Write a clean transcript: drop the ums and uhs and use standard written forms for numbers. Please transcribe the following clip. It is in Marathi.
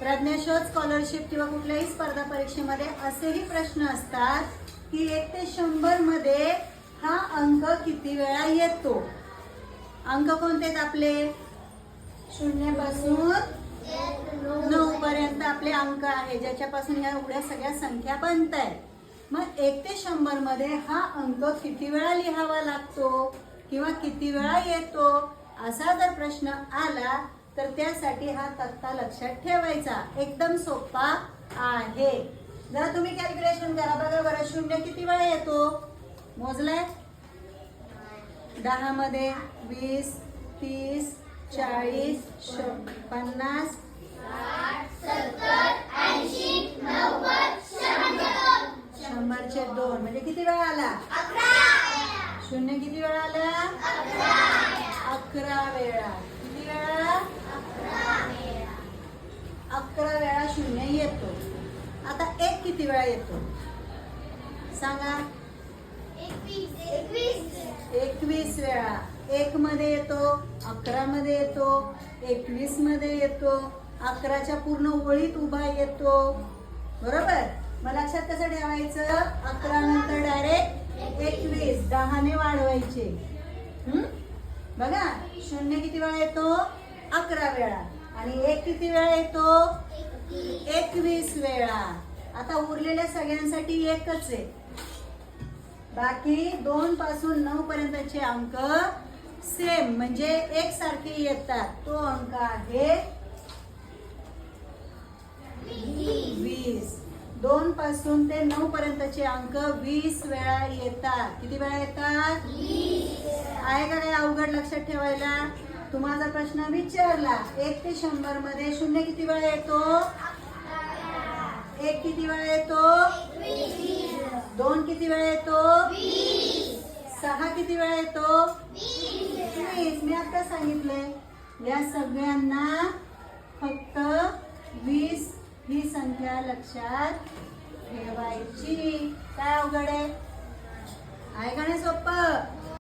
प्रज्ञाशोध स्कॉलरशिप किंवा कुठल्याही स्पर्धा परीक्षेमध्ये असेही प्रश्न असतात की 1 ते 100 मध्ये हा अंक किती वेळा येतो. अंक कोणते आहेत आपले? 0 पासून 9 पर्यंत आपले अंक आहे, ज्याच्यापासून या एवढ्या सगळ्या संख्या बनत आहेत. मग 1 ते 100 मध्ये हा अंक किती वेळा लिहावा लागतो किंवा किती वेळा येतो असा जर प्रश्न आला तर त्यासाठी हा तक्ता लक्षात ठेवायचा. एकदम सोपा आहे. जरा तुम्ही कॅल्क्युलेशन करा बघा बरं. 0 किती वेळा येतो मोजलाय? 10 मध्ये 20, 30, 40, 50, 100 चे 2 म्हणजे किती वेळा आला? 0 किती वेळा आला? 11 वेळा. किती वेळा? 11 वेळा 0 येतो. आता 1 किती वेळा येतो सांगा? 21 वेळा. 1 मध्ये येतो, 11 मध्ये येतो, 21 मध्ये येतो, 11च्या पूर्ण ओळीत उभा येतो. बरोबर. मग लक्षात कसं ठेवायचं? 11 नंतर डायरेक्ट 21, 10 ने वाढवायचे. बघा 0 किती वेळा येतो? 11 वेळा. आणि 1 किती वेळा येतो? 21 वेळा. आता उरलेल्या सगळ्यांसाठी एकच आहे. बाकी 2 पासून 9 पर्यंतचे अंक सेम म्हणजे एकसारखे येतात. तो अंक आहे 20. 2 पासून ते 9 पर्यंतचे अंक 20 वेळा येतात. किती वेळा येतात? 20. आहे का काही अवघड लक्षात ठेवायला? तुम्हाला प्रश्न विचारला 1 ते 100 मध्ये 0 किती वेळा येतो? 1 किती वेळा येतो? 2 किती वेळा येतो? 6 किती वेळा येतो? 20. मी आता सांगितले या सगळ्यांना फक्त 20 ही संख्या लक्षात ठेवायची. काय अवघड आहे? आहे का नाही सोपं?